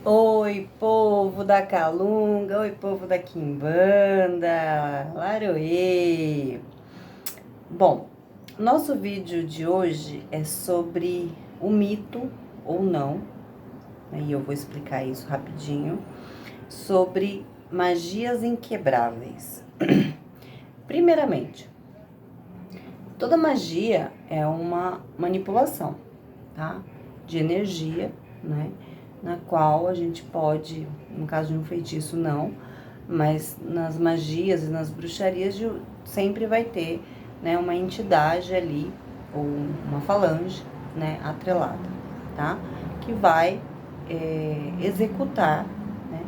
Oi, povo da Calunga, oi, povo da Quimbanda, Laroê. Bom, nosso vídeo de hoje é sobre o mito ou não, e eu vou explicar isso rapidinho, sobre magias inquebráveis. Primeiramente, toda magia é uma manipulação, tá? De energia, né? Na qual a gente pode, no caso de um feitiço não, mas nas magias e nas bruxarias sempre vai ter, né, uma entidade ali, ou uma falange, né, atrelada, tá? Que vai executar, né,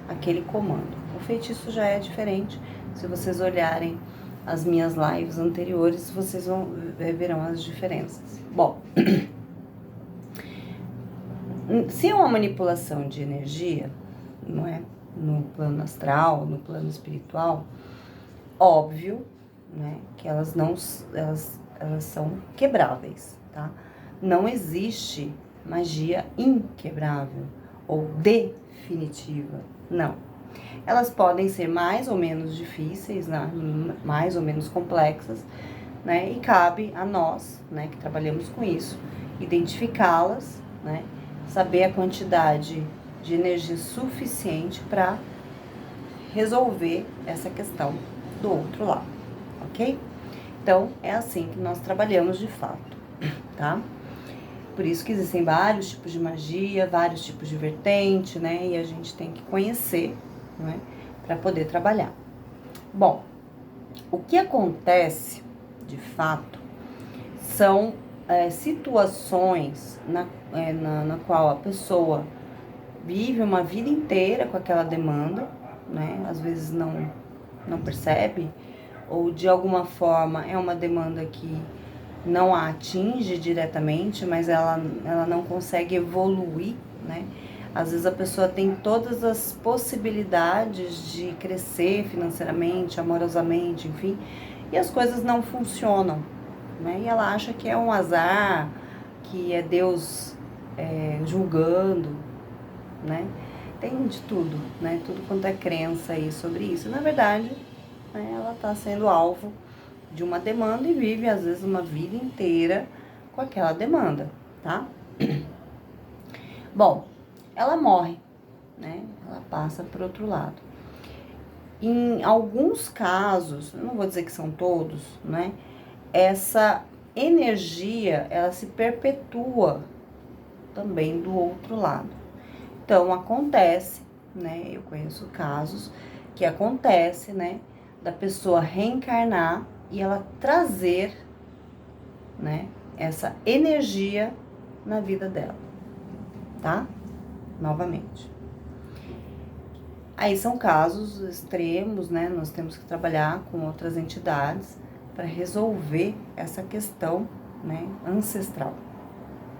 aquele comando. O feitiço já é diferente, se vocês olharem as minhas lives anteriores, vocês verão as diferenças. Bom, se é uma manipulação de energia, não é? No plano astral, no plano espiritual, óbvio, né? Que elas não, elas são quebráveis, tá? Não existe magia inquebrável ou definitiva, não. Elas podem ser mais ou menos difíceis, né? Mais ou menos complexas, né? E cabe a nós, né, que trabalhamos com isso, identificá-las, né? Saber a quantidade de energia suficiente para resolver essa questão do outro lado, ok? Então, é assim que nós trabalhamos de fato, tá? Por isso que existem vários tipos de magia, vários tipos de vertente, né? E a gente tem que conhecer, né? Para poder trabalhar. Bom, o que acontece, de fato, são situações na qual a pessoa vive uma vida inteira com aquela demanda, né? Às vezes não percebe, ou de alguma forma é uma demanda que não a atinge diretamente, mas ela não consegue evoluir, né? Às vezes a pessoa tem todas as possibilidades de crescer financeiramente, amorosamente, enfim, e as coisas não funcionam, né? E ela acha que é um azar, que é Deus julgando, né? Tem de tudo, né? Tudo quanto é crença aí sobre isso. Na verdade, né, ela está sendo alvo de uma demanda e vive, às vezes, uma vida inteira com aquela demanda, tá? Bom, ela morre, né? Ela passa para outro lado. Em alguns casos, eu não vou dizer que são todos, né? Essa energia, ela se perpetua também do outro lado. Então, acontece, né? Eu conheço casos que acontece, né? Da pessoa reencarnar e ela trazer, né? Essa energia na vida dela, tá? Novamente. Aí são casos extremos, né? Nós temos que trabalhar com outras entidades para resolver essa questão, né? Ancestral.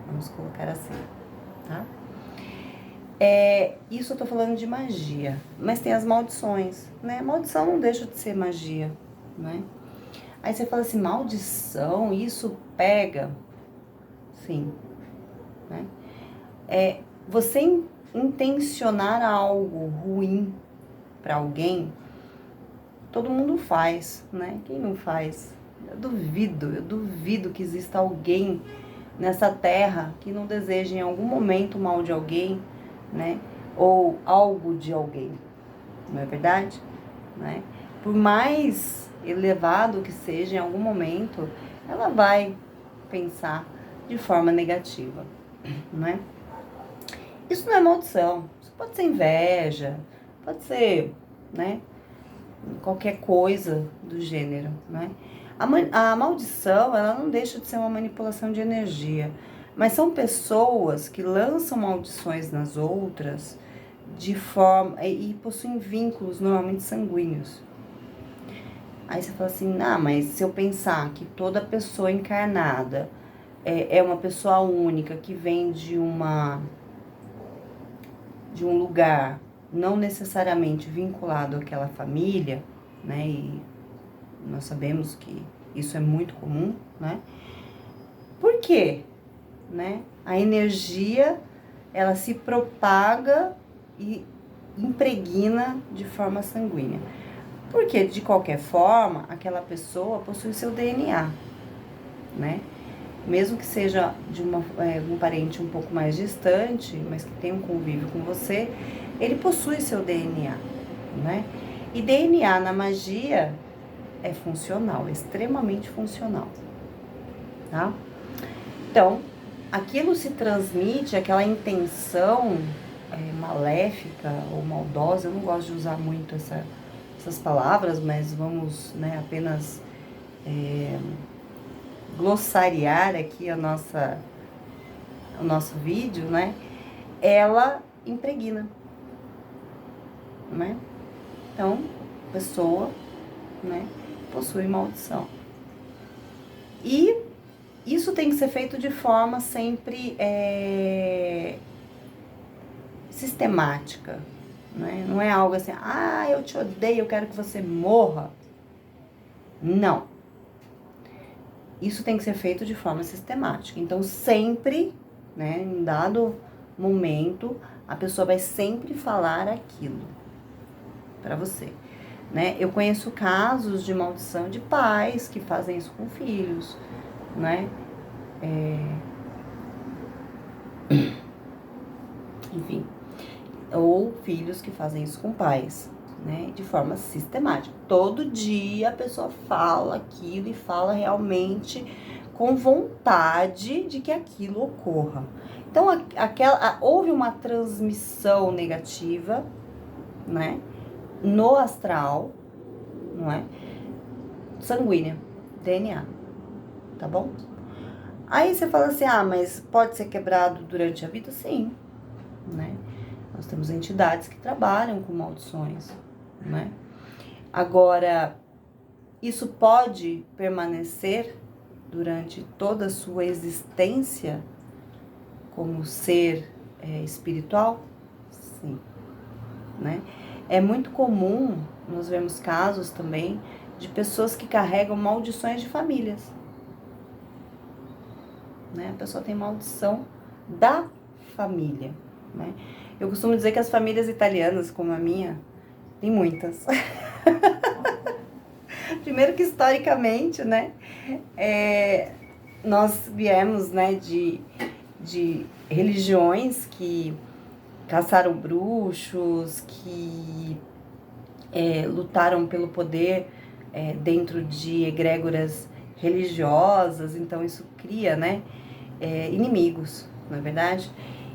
Vamos colocar assim, tá? Isso eu tô falando de magia, mas tem as maldições, né? Maldição não deixa de ser magia, né? Aí você fala assim, maldição, isso pega? Sim, né? Você intencionar algo ruim para alguém, todo mundo faz, né? Quem não faz? Eu duvido que exista alguém nessa terra que não deseje em algum momento o mal de alguém, né? Ou algo de alguém, não é verdade? Né? Por mais elevado que seja, em algum momento, ela vai pensar de forma negativa, né? Isso não é maldição, isso pode ser inveja, pode ser, né? Qualquer coisa do gênero, né? A maldição, ela não deixa de ser uma manipulação de energia, mas são pessoas que lançam maldições nas outras de forma e possuem vínculos normalmente sanguíneos. Aí você fala assim, mas se eu pensar que toda pessoa encarnada é uma pessoa única que vem de um lugar não necessariamente vinculado àquela família, né? E nós sabemos que isso é muito comum, né? Por quê? Né? A energia, ela se propaga e impregna de forma sanguínea. Porque, de qualquer forma, aquela pessoa possui seu DNA, né? Mesmo que seja de um parente um pouco mais distante, mas que tem um convívio com você, ele possui seu DNA, né? E DNA na magia é funcional, é extremamente funcional, tá? Então, aquilo se transmite, aquela intenção maléfica ou maldosa, eu não gosto de usar muito essas palavras, mas vamos, né, apenas glossariar aqui o nosso vídeo, né? Ela impregna, né? Então, pessoa, né, possui maldição. E isso tem que ser feito de forma sempre sistemática, né? Não é algo assim, ah, eu te odeio, eu quero que você morra. Não. Isso tem que ser feito de forma sistemática. Então, sempre, né, em dado momento, a pessoa vai sempre falar aquilo para você, né? Eu conheço casos de maldição de pais que fazem isso com filhos, né? Enfim, ou filhos que fazem isso com pais, né? De forma sistemática. Todo dia a pessoa fala aquilo e fala realmente com vontade de que aquilo ocorra. Então, houve uma transmissão negativa, né? No astral, não é? Sanguínea, DNA, tá bom? Aí você fala assim, ah, mas pode ser quebrado durante a vida? Sim, né? Nós temos entidades que trabalham com maldições, né? Agora, isso pode permanecer durante toda a sua existência como ser espiritual? Sim, né? É muito comum, nós vemos casos também de pessoas que carregam maldições de famílias, né? A pessoa tem maldição da família, né? Eu costumo dizer que as famílias italianas, como a minha, tem muitas. Primeiro que historicamente, né, nós viemos, né, de religiões que caçaram bruxos, que lutaram pelo poder dentro de egrégoras religiosas, então isso cria, né, inimigos, não é verdade?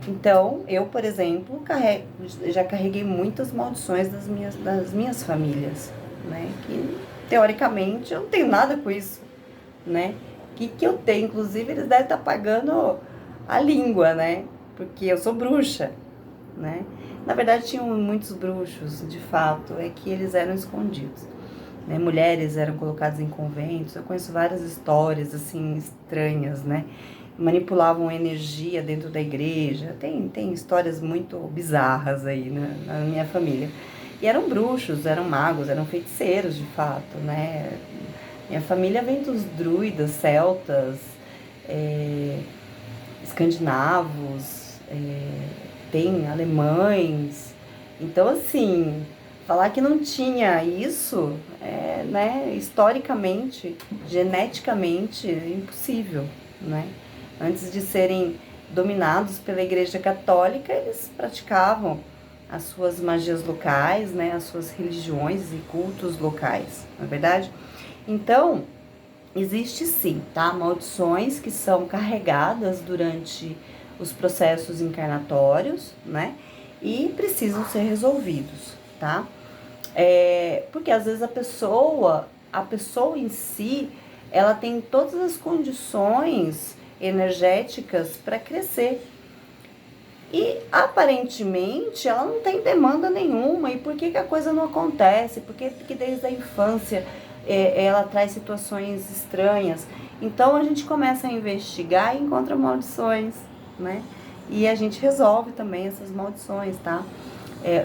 Então, eu, por exemplo, já carreguei muitas maldições das minhas famílias, né? Que, teoricamente, eu não tenho nada com isso, né? Que eu tenho? Inclusive, eles devem estar pagando a língua, né? Porque eu sou bruxa, né? Na verdade, tinham muitos bruxos, de fato, é que eles eram escondidos, né? Mulheres eram colocadas em conventos, eu conheço várias histórias, assim, estranhas, né? Manipulavam energia dentro da igreja. Tem histórias muito bizarras aí, né, na minha família. E eram bruxos, eram magos, eram feiticeiros de fato, né? Minha família vem dos druidas, celtas, escandinavos, tem alemães. Então, assim, falar que não tinha isso, né, historicamente, geneticamente, é impossível, né? Antes de serem dominados pela Igreja Católica, eles praticavam as suas magias locais, né, as suas religiões e cultos locais, não é verdade? Então, existe sim, tá? Maldições que são carregadas durante os processos encarnatórios, né? E precisam ser resolvidos, tá? Porque às vezes a pessoa em si, ela tem todas as condições energéticas para crescer. E aparentemente ela não tem demanda nenhuma. E por que a coisa não acontece? Porque desde a infância ela traz situações estranhas. Então a gente começa a investigar e encontra maldições, né? E a gente resolve também essas maldições, tá?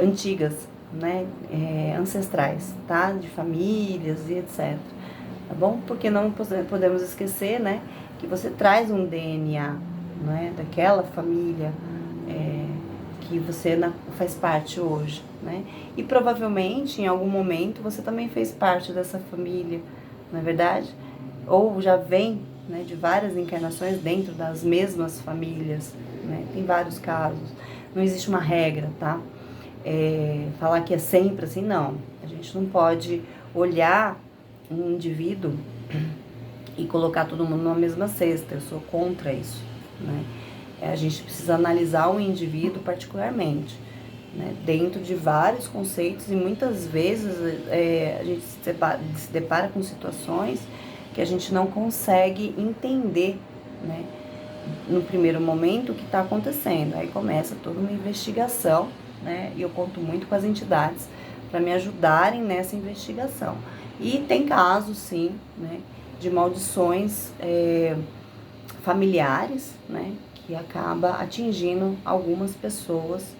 Antigas, né? Ancestrais, tá? De famílias e etc. Tá bom? Porque não podemos esquecer, né? Que você traz um DNA, né? Daquela família que você faz parte hoje, né? E provavelmente, em algum momento, você também fez parte dessa família, não é verdade? Ou já vem, né, de várias encarnações dentro das mesmas famílias, né? Tem vários casos. Não existe uma regra, tá? Falar que é sempre assim, não. A gente não pode olhar um indivíduo e colocar todo mundo numa mesma cesta. Eu sou contra isso, né? A gente precisa analisar o indivíduo particularmente, né? Dentro de vários conceitos, e muitas vezes a gente se depara com situações que a gente não consegue entender, né? No primeiro momento o que está acontecendo. Aí começa toda uma investigação, né? E eu conto muito com as entidades para me ajudarem nessa investigação. E tem casos, sim, né, de maldições familiares, né, que acaba atingindo algumas pessoas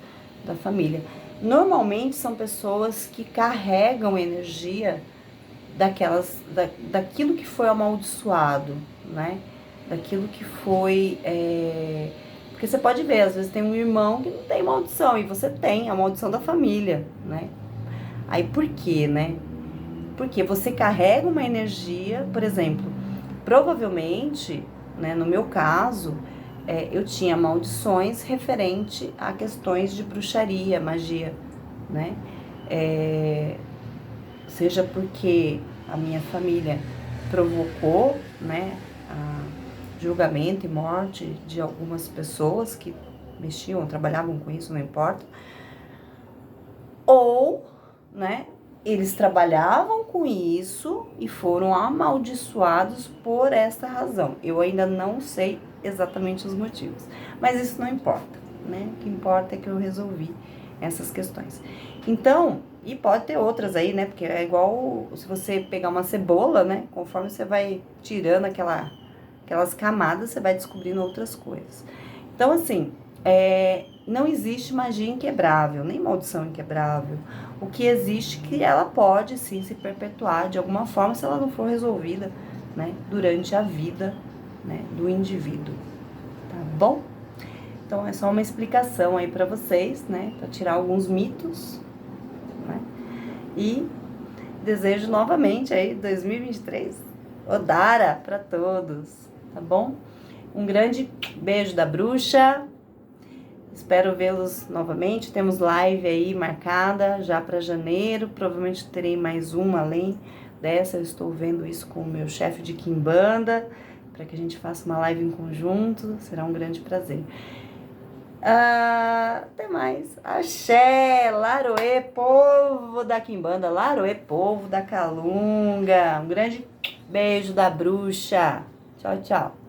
da família. Normalmente são pessoas que carregam energia daquilo que foi amaldiçoado, né? Daquilo que foi. Porque você pode ver, às vezes tem um irmão que não tem maldição, e você tem a maldição da família, né? Aí por quê, né? Porque você carrega uma energia, por exemplo, provavelmente, né, no meu caso, eu tinha maldições referente a questões de bruxaria, magia, né? Seja porque a minha família provocou, né, julgamento e morte de algumas pessoas que mexiam, trabalhavam com isso, não importa. Ou, né, eles trabalhavam com isso e foram amaldiçoados por essa razão. Eu ainda não sei exatamente os motivos, mas isso não importa, né? O que importa é que eu resolvi essas questões. Então, e pode ter outras aí, né? Porque é igual se você pegar uma cebola, né? Conforme você vai tirando aquelas camadas, você vai descobrindo outras coisas. Então, assim, não existe magia inquebrável, nem maldição inquebrável. O que existe é que ela pode, sim, se perpetuar de alguma forma se ela não for resolvida, né, durante a vida, né, do indivíduo, tá bom? Então, é só uma explicação aí pra vocês, né, pra tirar alguns mitos, né, e desejo novamente aí 2023 Odara pra todos, tá bom? Um grande beijo da bruxa. Espero vê-los novamente. Temos live aí marcada já para janeiro. Provavelmente terei mais uma além dessa. Eu estou vendo isso com o meu chefe de Quimbanda, para que a gente faça uma live em conjunto. Será um grande prazer. Até mais. Axé, Laroê, povo da Quimbanda. Laroê, povo da Calunga. Um grande beijo da bruxa. Tchau, tchau.